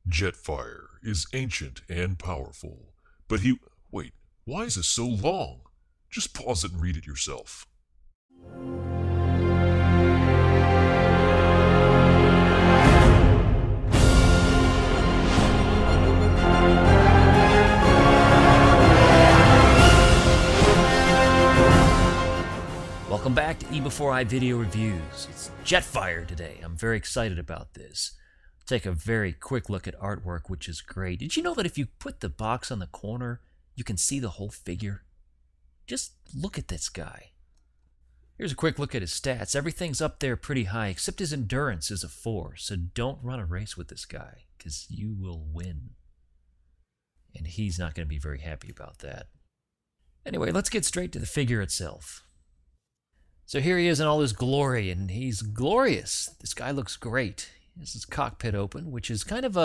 Jetfire is ancient and powerful, but he... Wait, why is this so long? Just pause it and read it yourself. Welcome back to eBEFOREi Video Reviews. It's Jetfire today. I'm very excited about this. Take a very quick look at artwork, which is great. Did you know that if you put the box on the corner, you can see the whole figure? Just look at this guy. Here's a quick look at his stats. Everything's up there pretty high, except his endurance is a 4, so don't run a race with this guy, because you will win. And he's not going to be very happy about that. Anyway, let's get straight to the figure itself. So here he is in all his glory, and he's glorious. This guy looks great. He has his cockpit open, which is kind of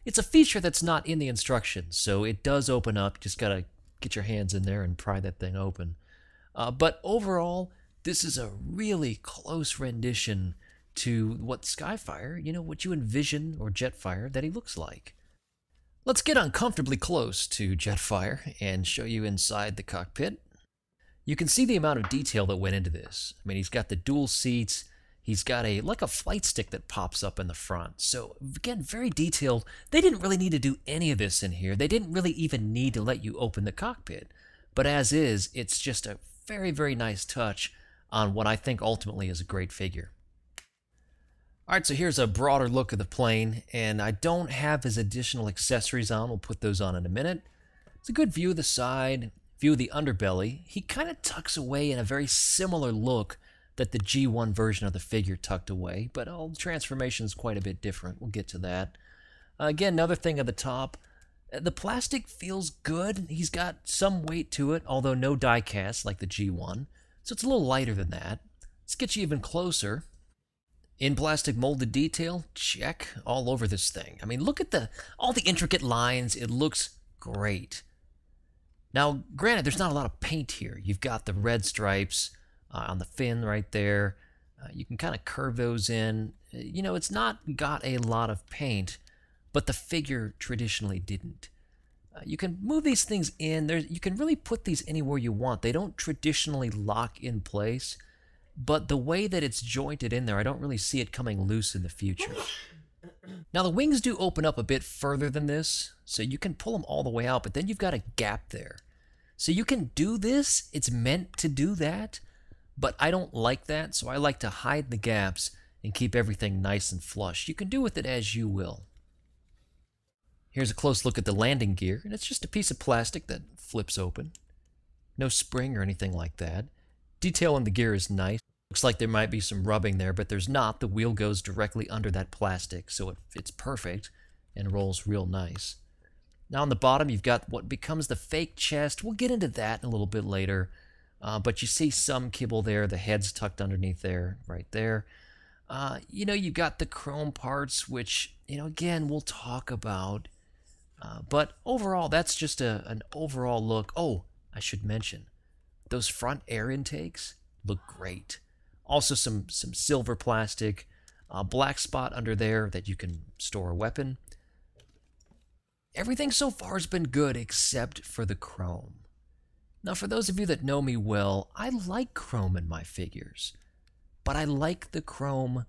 it's a feature that's not in the instructions, so it does open up. Just gotta get your hands in there and pry that thing open. But overall, this is a really close rendition to what Skyfire, what you envision, or Jetfire, that he looks like. Let's get uncomfortably close to Jetfire and show you inside the cockpit. You can see the amount of detail that went into this. I mean, he's got the dual seats. He's got like a flight stick that pops up in the front. So again, very detailed. They didn't really need to do any of this in here. They didn't really even need to let you open the cockpit. But as is, it's just a very, very nice touch on what I think ultimately is a great figure. Alright, so here's a broader look of the plane, and I don't have his additional accessories on. We'll put those on in a minute. It's a good view of the side. View of the underbelly. He kind of tucks away in a very similar look that the G1 version of the figure tucked away, but all the transformation is quite a bit different. We'll get to that. Again, another thing at the top, the plastic feels good. He's got some weight to it, although no die cast like the G1, so it's a little lighter than that. Let's get you even closer. In plastic molded detail, check all over this thing. I mean, look at all the intricate lines. It looks great. Now, granted, there's not a lot of paint here. You've got the red stripes on the fin right there. You can kind of curve those in. It's not got a lot of paint, but the figure traditionally didn't. You can move these things in. You can really put these anywhere you want. They don't traditionally lock in place, but the way that it's jointed in there, I don't really see it coming loose in the future. Now, the wings do open up a bit further than this, so you can pull them all the way out, but then you've got a gap there. So you can do this, it's meant to do that, but I don't like that, so I like to hide the gaps and keep everything nice and flush. You can do with it as you will. Here's a close look at the landing gear, and it's just a piece of plastic that flips open. No spring or anything like that. Detail on the gear is nice. Looks like there might be some rubbing there, but there's not. The wheel goes directly under that plastic, so it fits perfect and rolls real nice. Now on the bottom, you've got what becomes the fake chest. We'll get into that in a little bit later, but you see some kibble there. The head's tucked underneath there, right there. You've got the chrome parts, which, again, we'll talk about. But overall, that's just an overall look. Oh, I should mention, those front air intakes look great. Also some silver plastic, black spot under there that you can store a weapon. Everything so far has been good except for the chrome. Now, for those of you that know me well, I like chrome in my figures, but I like the chrome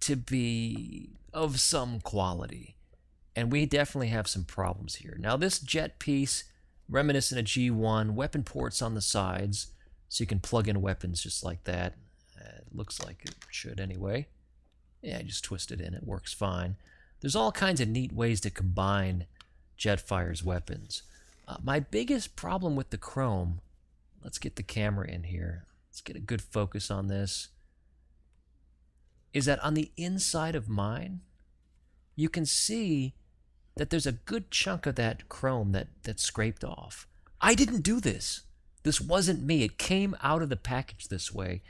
to be of some quality, and we definitely have some problems here. Now, this jet piece, reminiscent of G1, weapon ports on the sides, so you can plug in weapons just like that. It looks like it should anyway. Yeah, just twist it in, it works fine. There's all kinds of neat ways to combine Jetfire's weapons. My biggest problem with the chrome, let's get the camera in here, let's get a good focus on this, is that on the inside of mine, you can see that there's a good chunk of that chrome that scraped off. I didn't do this. This wasn't me. It came out of the package this way.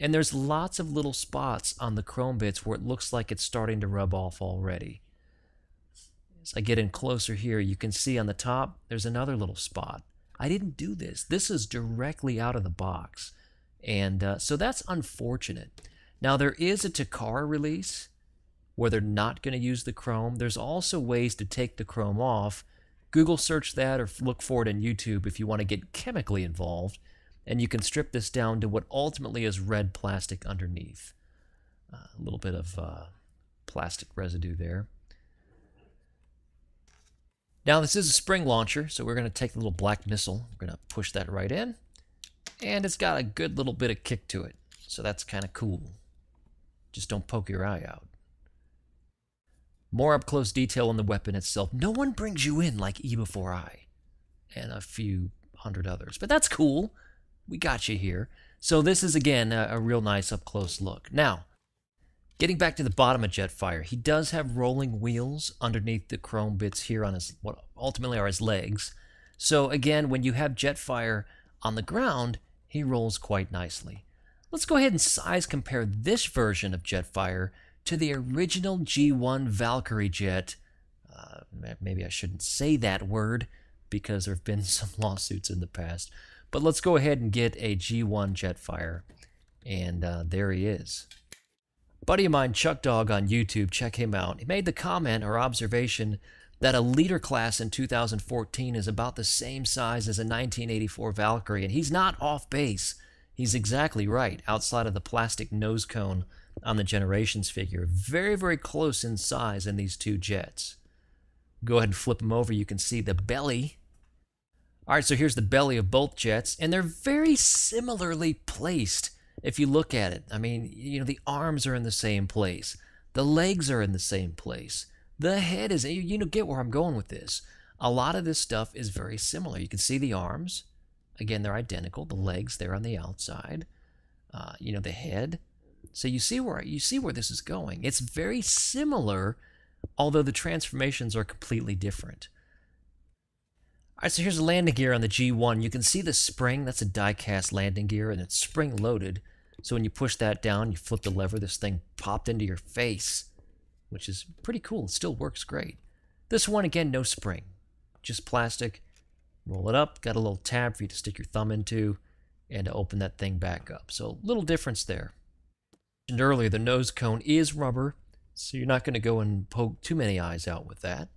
And there's lots of little spots on the chrome bits where it looks like it's starting to rub off already. As I get in closer here, you can see on the top, there's another little spot. I didn't do this. This is directly out of the box. And so that's unfortunate. Now, there is a Takara release, where they're not going to use the chrome. There's also ways to take the chrome off. Google search that or look for it on YouTube if you want to get chemically involved. And you can strip this down to what ultimately is red plastic underneath. A little bit of plastic residue there. Now this is a spring launcher, so we're going to take the little black missile. We're going to push that right in. And it's got a good little bit of kick to it. So that's kind of cool. Just don't poke your eye out. More up-close detail on the weapon itself. No one brings you in like eBEFOREi and a few hundred others. But that's cool. We got you here. So this is, again, a real nice up-close look. Now, getting back to the bottom of Jetfire, he does have rolling wheels underneath the chrome bits here on his, what ultimately are his legs. So again, when you have Jetfire on the ground, he rolls quite nicely. Let's go ahead and size compare this version of Jetfire to the original G1 Valkyrie jet. Maybe I shouldn't say that word because there have been some lawsuits in the past. But let's go ahead and get a G1 Jetfire. And there he is. A buddy of mine, Chuck Dog on YouTube, check him out. He made the comment or observation that a leader class in 2014 is about the same size as a 1984 Valkyrie. And he's not off base. He's exactly right, outside of the plastic nose cone on the Generations figure. Very, very close in size in these two jets. Go ahead and flip them over. You can see the belly. All right, so here's the belly of both jets, and they're very similarly placed if you look at it. I mean, you know, the arms are in the same place. The legs are in the same place. The head is, you know, get where I'm going with this. A lot of this stuff is very similar. You can see the arms. Again, they're identical. The legs, they're on the outside. You know, the head. So you see where this is going. It's very similar, although the transformations are completely different. All right, so here's the landing gear on the G1. You can see the spring. That's a die-cast landing gear, and it's spring-loaded. So when you push that down, you flip the lever, this thing popped into your face, which is pretty cool. It still works great. This one, again, no spring. Just plastic. Roll it up. Got a little tab for you to stick your thumb into and to open that thing back up. So little difference there. And earlier, the nose cone is rubber, so you're not going to go and poke too many eyes out with that.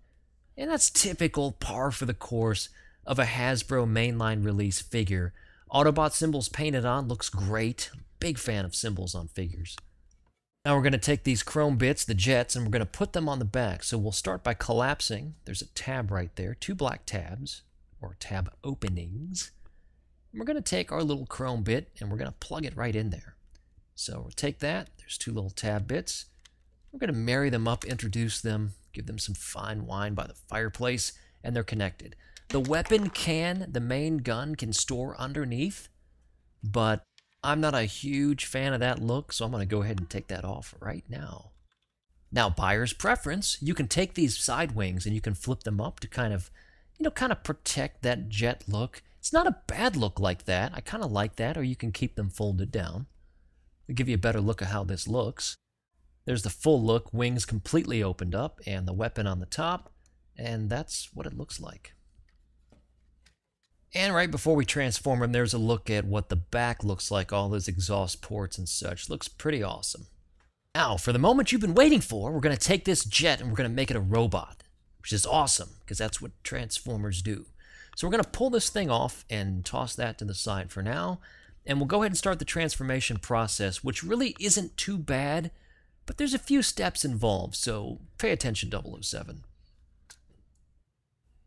And that's typical, par for the course of a Hasbro mainline release figure. Autobot symbols painted on, looks great. Big fan of symbols on figures. Now we're going to take these chrome bits, the jets, and we're going to put them on the back. So we'll start by collapsing. There's a tab right there, two black tabs, or tab openings. And we're going to take our little chrome bit and we're going to plug it right in there. So we'll take that. There's two little tab bits. We're going to marry them up, introduce them, give them some fine wine by the fireplace, and they're connected. The weapon can, the main gun, can store underneath, but I'm not a huge fan of that look, so I'm going to go ahead and take that off right now. Now, buyer's preference, you can take these side wings and you can flip them up to kind of protect that jet look. It's not a bad look like that. I kind of like that, or you can keep them folded down. It'll give you a better look at how this looks. There's the full look, wings completely opened up, and the weapon on the top, and that's what it looks like. And right before we transform him, there's a look at what the back looks like, all those exhaust ports and such. Looks pretty awesome. Now, for the moment you've been waiting for, we're going to take this jet and we're going to make it a robot, which is awesome, because that's what Transformers do. So we're going to pull this thing off and toss that to the side for now, and we'll go ahead and start the transformation process, which really isn't too bad, but there's a few steps involved, so pay attention, 007.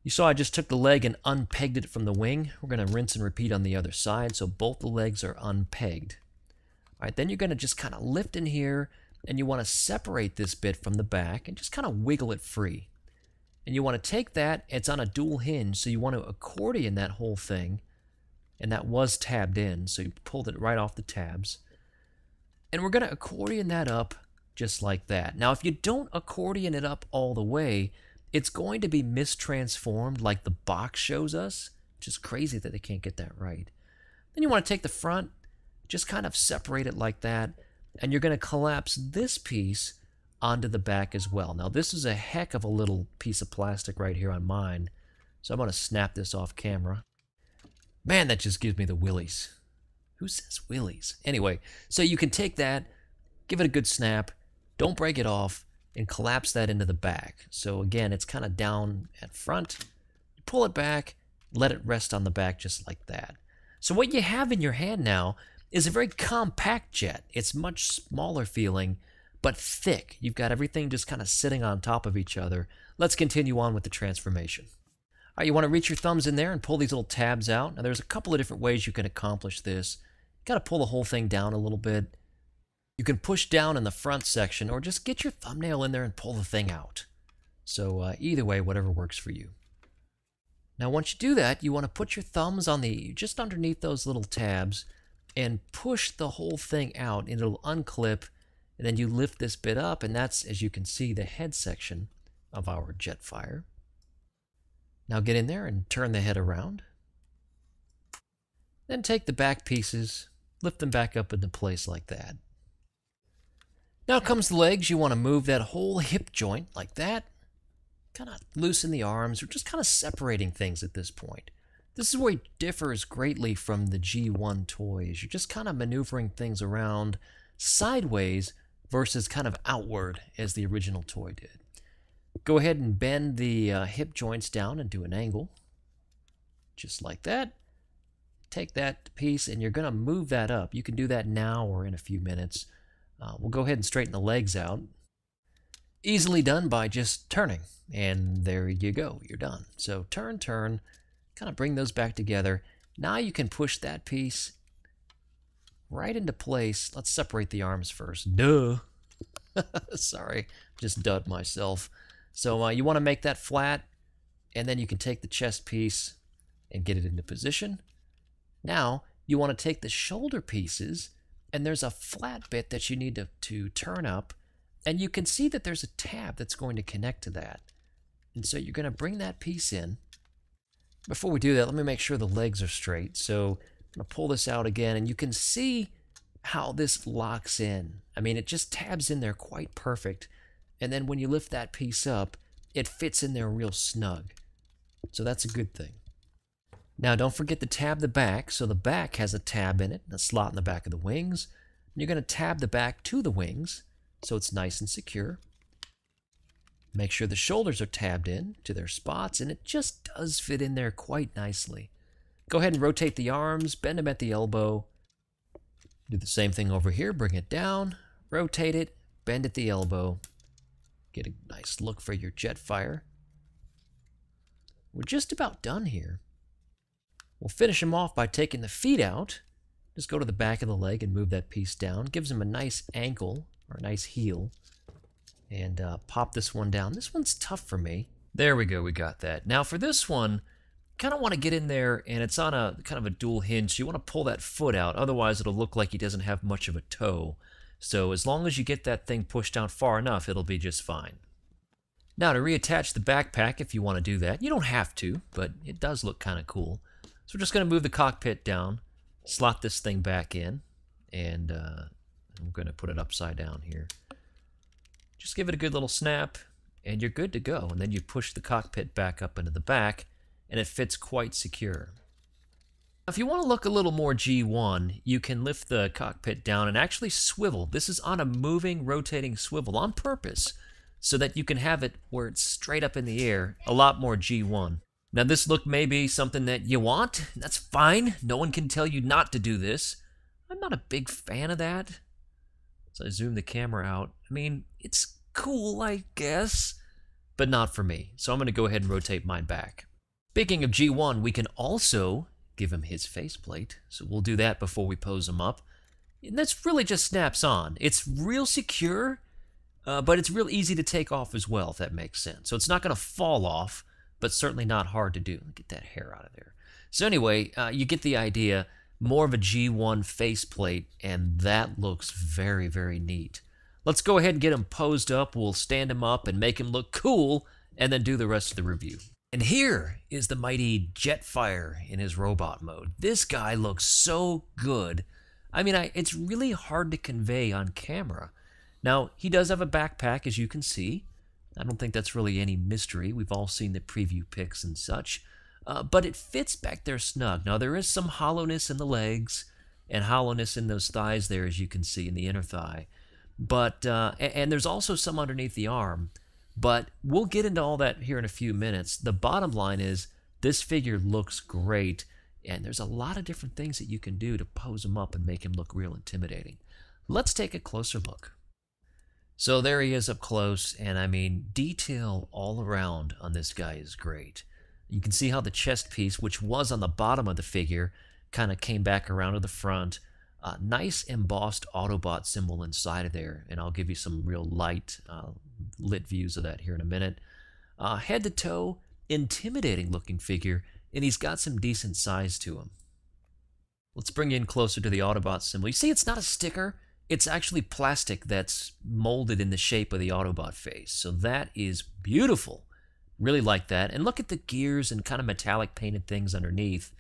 You saw I just took the leg and unpegged it from the wing. We're going to rinse and repeat on the other side, so both the legs are unpegged. All right, then you're going to just kind of lift in here, and you want to separate this bit from the back and just kind of wiggle it free. And you want to take that, it's on a dual hinge, so you want to accordion that whole thing, and that was tabbed in, so you pulled it right off the tabs. And we're going to accordion that up just like that. Now, if you don't accordion it up all the way, it's going to be mistransformed like the box shows us, which is crazy that they can't get that right. Then you want to take the front, just kind of separate it like that, and you're going to collapse this piece onto the back as well. Now, this is a heck of a little piece of plastic right here on mine, so I'm going to snap this off camera. Man, that just gives me the willies. Who says willies? Anyway, so you can take that, give it a good snap, don't break it off, and collapse that into the back. So again, it's kind of down at front. Pull it back, let it rest on the back just like that. So what you have in your hand now is a very compact jet. It's much smaller feeling, but thick. You've got everything just kind of sitting on top of each other. Let's continue on with the transformation. All right, you want to reach your thumbs in there and pull these little tabs out. Now there's a couple of different ways you can accomplish this. You got to pull the whole thing down a little bit. You can push down in the front section or just get your thumbnail in there and pull the thing out. So either way, whatever works for you. Now once you do that, you want to put your thumbs on just underneath those little tabs and push the whole thing out, and it'll unclip, and then you lift this bit up, and that's, as you can see, the head section of our Jetfire. Now get in there and turn the head around. Then take the back pieces, lift them back up into place like that. Now comes the legs. You want to move that whole hip joint like that. Kind of loosen the arms. We're just kind of separating things at this point. This is where it differs greatly from the G1 toys. You're just kind of maneuvering things around sideways versus kind of outward as the original toy did. Go ahead and bend the hip joints down and do an angle. Just like that. Take that piece and you're going to move that up. You can do that now or in a few minutes. We'll go ahead and straighten the legs out. Easily done by just turning. And there you go. You're done. So turn, turn. Kind of bring those back together. Now you can push that piece right into place. Let's separate the arms first. Duh. Sorry, just dud myself. So you want to make that flat, and then you can take the chest piece and get it into position. Now you want to take the shoulder pieces, and there's a flat bit that you need to turn up, and you can see that there's a tab that's going to connect to that. And so you're going to bring that piece in. Before we do that, let me make sure the legs are straight. So I'm going to pull this out again, and you can see how this locks in. I mean, it just tabs in there quite perfect. And then when you lift that piece up, it fits in there real snug. So that's a good thing. Now, don't forget to tab the back. So the back has a tab in it, a slot in the back of the wings. And you're going to tab the back to the wings so it's nice and secure. Make sure the shoulders are tabbed in to their spots, and it just does fit in there quite nicely. Go ahead and rotate the arms, bend them at the elbow. Do the same thing over here, bring it down, rotate it, bend at the elbow. Get a nice look for your Jetfire. We're just about done here. We'll finish them off by taking the feet out. Just go to the back of the leg and move that piece down. Gives them a nice ankle, or a nice heel. And pop this one down. This one's tough for me. There we go, we got that. Now for this one, kind of want to get in there, and it's on a kind of a dual hinge, so you want to pull that foot out, otherwise it'll look like he doesn't have much of a toe. So as long as you get that thing pushed down far enough, it'll be just fine. Now to reattach the backpack, if you want to do that, you don't have to, but it does look kind of cool. So we're just going to move the cockpit down, slot this thing back in, and I'm going to put it upside down here. Just give it a good little snap, and you're good to go. And then you push the cockpit back up into the back, and it fits quite secure. If you want to look a little more G1, you can lift the cockpit down and actually swivel. This is on a moving, rotating swivel on purpose, so that you can have it where it's straight up in the air, a lot more G1. Now this look may be something that you want, that's fine. No one can tell you not to do this. I'm not a big fan of that. So I zoom the camera out. I mean, it's cool, I guess, but not for me. So I'm going to go ahead and rotate mine back. Speaking of G1, we can also give him his faceplate. So we'll do that before we pose him up. And that's really just snaps on. It's real secure, but it's real easy to take off as well, if that makes sense. So it's not going to fall off, but certainly not hard to do. Get that hair out of there. So anyway, you get the idea. More of a G1 faceplate, and that looks very, very neat. Let's go ahead and get him posed up. We'll stand him up and make him look cool, and then do the rest of the review. And here is the mighty Jetfire in his robot mode. This guy looks so good. I mean, it's really hard to convey on camera. Now, he does have a backpack, as you can see. I don't think that's really any mystery. We've all seen the preview pics and such. But it fits back there snug. Now, there is some hollowness in the legs and hollowness in those thighs there, as you can see in the inner thigh. But and there's also some underneath the arm. But we'll get into all that here in a few minutes. The bottom line is this figure looks great, and there's a lot of different things that you can do to pose him up and make him look real intimidating. Let's take a closer look. So there he is up close, and I mean, detail all around on this guy is great. You can see how the chest piece, which was on the bottom of the figure, kind of came back around to the front. Nice embossed Autobot symbol inside of there, and I'll give you some real light, lit views of that here in a minute. Head to toe, intimidating looking figure, and he's got some decent size to him. Let's bring you in closer to the Autobot symbol. You see, it's not a sticker. It's actually plastic that's molded in the shape of the Autobot face. So that is beautiful. Really like that. And look at the gears and kind of metallic painted things underneath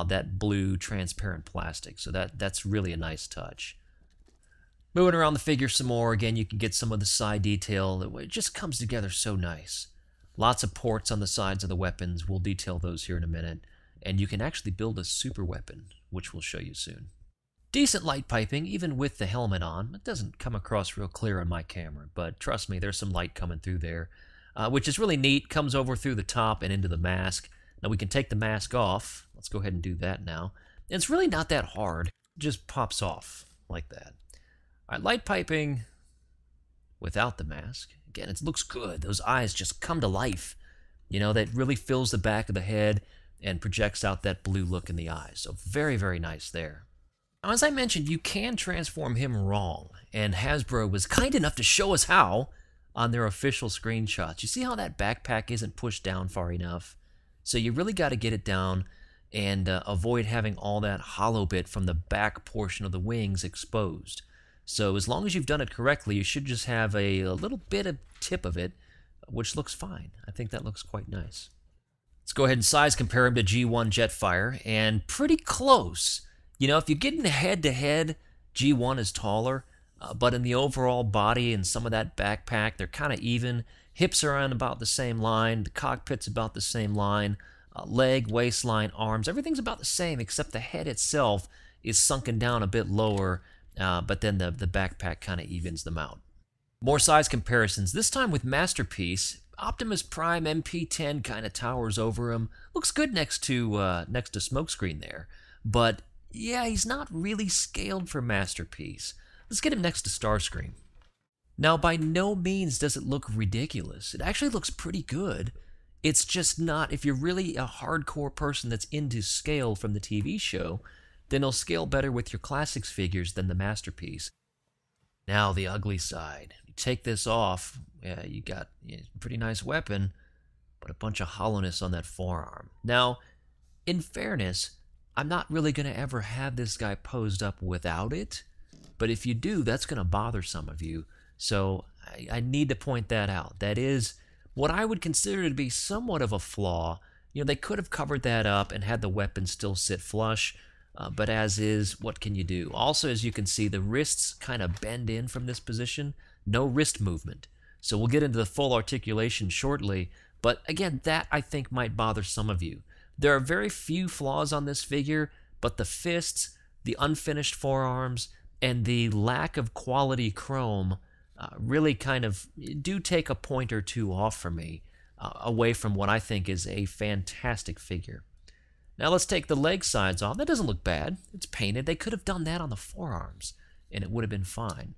that blue transparent plastic. So that's really a nice touch. Moving around the figure some more, again, you can get some of the side detail. It just comes together so nice. Lots of ports on the sides of the weapons. We'll detail those here in a minute. And you can actually build a super weapon, which we'll show you soon. Decent light piping, even with the helmet on. It doesn't come across real clear on my camera, but trust me, there's some light coming through there, which is really neat. Comes over through the top and into the mask. Now we can take the mask off. Let's go ahead and do that now. And it's really not that hard. It just pops off like that. All right, light piping without the mask. Again, it looks good. Those eyes just come to life. You know, that really fills the back of the head and projects out that blue look in the eyes. So very, very nice there. Now, as I mentioned, you can transform him wrong, and Hasbro was kind enough to show us how on their official screenshots. You see how that backpack isn't pushed down far enough? So you really got to get it down and avoid having all that hollow bit from the back portion of the wings exposed. So as long as you've done it correctly, you should just have a little bit of tip of it, which looks fine. I think that looks quite nice. Let's go ahead and size compare him to G1 Jetfire, and pretty close. You know, if you get in head-to-head, G1 is taller, but in the overall body and some of that backpack, they're kind of even. Hips are on about the same line, the cockpit's about the same line, leg, waistline, arms, everything's about the same, except the head itself is sunken down a bit lower, but then the backpack kind of evens them out. More size comparisons, this time with Masterpiece. Optimus Prime MP10 kind of towers over him. Looks good next to Smokescreen there, but yeah, he's not really scaled for Masterpiece. Let's get him next to Starscream. Now, by no means does it look ridiculous. It actually looks pretty good. It's just not, if you're really a hardcore person that's into scale from the TV show, then it'll scale better with your classics figures than the Masterpiece. Now, the ugly side. You take this off, yeah, you got a pretty nice weapon, but a bunch of hollowness on that forearm. Now, in fairness, I'm not really going to ever have this guy posed up without it, but if you do, that's going to bother some of you. So I need to point that out. That is what I would consider to be somewhat of a flaw. You know, they could have covered that up and had the weapon still sit flush, but as is, what can you do? Also, as you can see, the wrists kind of bend in from this position. No wrist movement. So we'll get into the full articulation shortly, but again, that I think might bother some of you. There are very few flaws on this figure, but the fists, the unfinished forearms, and the lack of quality chrome really kind of do take a point or two off for me, away from what I think is a fantastic figure. Now let's take the leg sides off. That doesn't look bad. It's painted. They could have done that on the forearms, and it would have been fine.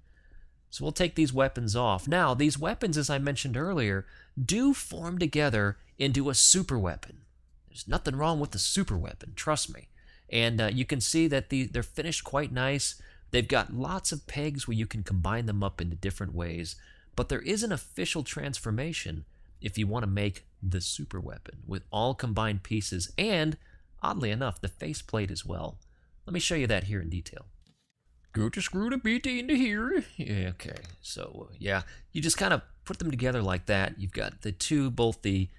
So we'll take these weapons off. Now, these weapons, as I mentioned earlier, do form together into a super weapon. There's nothing wrong with the super weapon, trust me. And you can see that they're finished quite nice. They've got lots of pegs where you can combine them up into different ways, but there is an official transformation if you want to make the super weapon with all combined pieces and, oddly enough, the faceplate as well. Let me show you that here in detail. Go to screw the BT into here. Yeah, okay, so yeah, you just kind of put them together like that. You've got the two, both the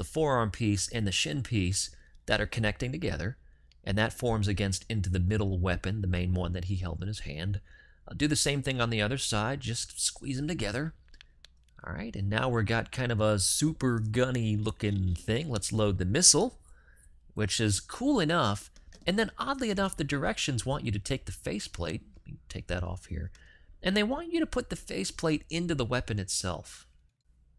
forearm piece and the shin piece that are connecting together, and that forms into the middle weapon, the main one that he held in his hand. I'll do the same thing on the other side, just squeeze them together. All right, and now we've got kind of a super gunny looking thing. Let's load the missile, which is cool enough. And then oddly enough, the directions want you to take the faceplate, take that off here, And they want you to put the faceplate into the weapon itself.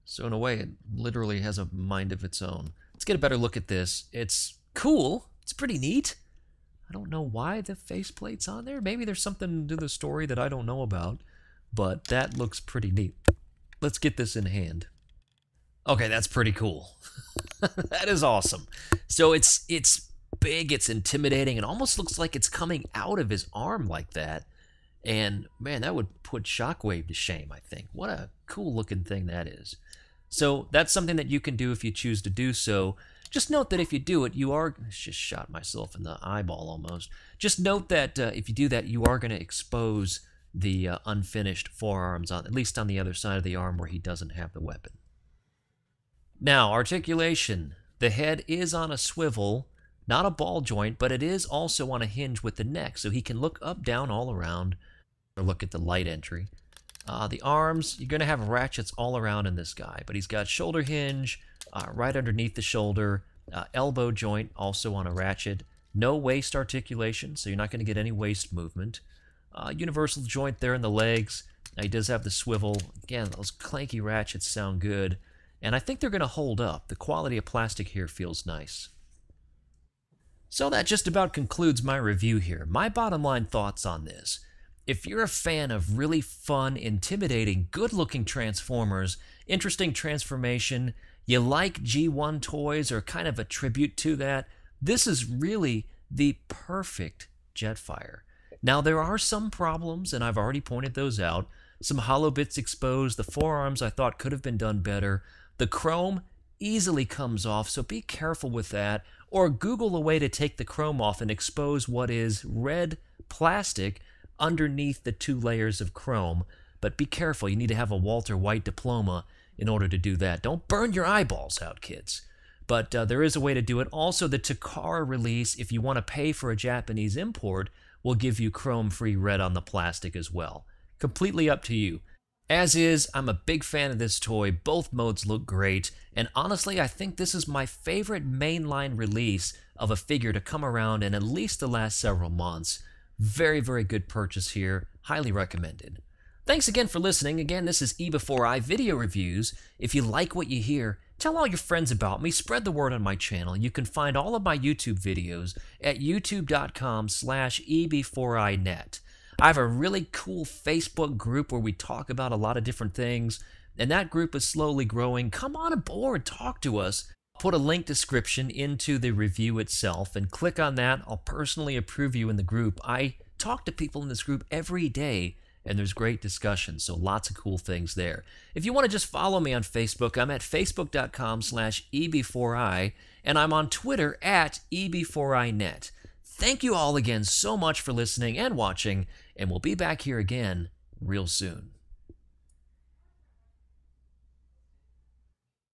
So in a way, it literally has a mind of its own. Let's get a better look at this. It's cool. It's pretty neat. I don't know why the faceplate's on there. Maybe there's something to the story that I don't know about, but that looks pretty neat. Let's get this in hand. Okay, that's pretty cool. That is awesome. So it's big, it's intimidating, it almost looks like it's coming out of his arm like that. And man, that would put Shockwave to shame, I think. What a cool looking thing that is. So that's something that you can do if you choose to do so. Just note that if you do it, you are... Just shot myself in the eyeball almost. Just note that if you do that, you are going to expose the unfinished forearms, at least on the other side of the arm where he doesn't have the weapon. Now, articulation. The head is on a swivel, not a ball joint, but it is also on a hinge with the neck, so he can look up, down, all around, or look at the light entry. The arms, you're going to have ratchets all around in this guy, but he's got shoulder hinge right underneath the shoulder, elbow joint also on a ratchet, no waist articulation, so you're not going to get any waist movement. Universal joint there in the legs. He does have the swivel. Again, those clanky ratchets sound good. And I think they're going to hold up. The quality of plastic here feels nice. So that just about concludes my review here. My bottom line thoughts on this. If you're a fan of really fun, intimidating, good-looking Transformers, interesting transformation, you like G1 toys or kind of a tribute to that, this is really the perfect Jetfire. Now, there are some problems, and I've already pointed those out. Some hollow bits exposed. The forearms I thought could have been done better. The chrome easily comes off, so be careful with that. Or Google a way to take the chrome off and expose what is red plastic underneath the 2 layers of chrome. But be careful, you need to have a Walter White diploma in order to do that. Don't burn your eyeballs out, kids. But there is a way to do it. Also, the Takara release, if you want to pay for a Japanese import, will give you chrome-free red on the plastic as well. Completely up to you. As is, I'm a big fan of this toy. Both modes look great, and honestly, I think this is my favorite mainline release of a figure to come around in at least the last several months. Very, very good purchase here. Highly recommended. Thanks again for listening. Again, this is eBEFOREi Video Reviews. If you like what you hear, tell all your friends about me. Spread the word on my channel. You can find all of my YouTube videos at youtube.com/eBEFOREiNet. I have a really cool Facebook group where we talk about a lot of different things, and that group is slowly growing. Come on aboard, talk to us. I'll put a link description into the review itself, and click on that. I'll personally approve you in the group. I talk to people in this group every day, and there's great discussion, so lots of cool things there. If you want to just follow me on Facebook, I'm at facebook.com/eBEFOREi, and I'm on Twitter at eBEFOREiNet. Thank you all again so much for listening and watching, and we'll be back here again real soon.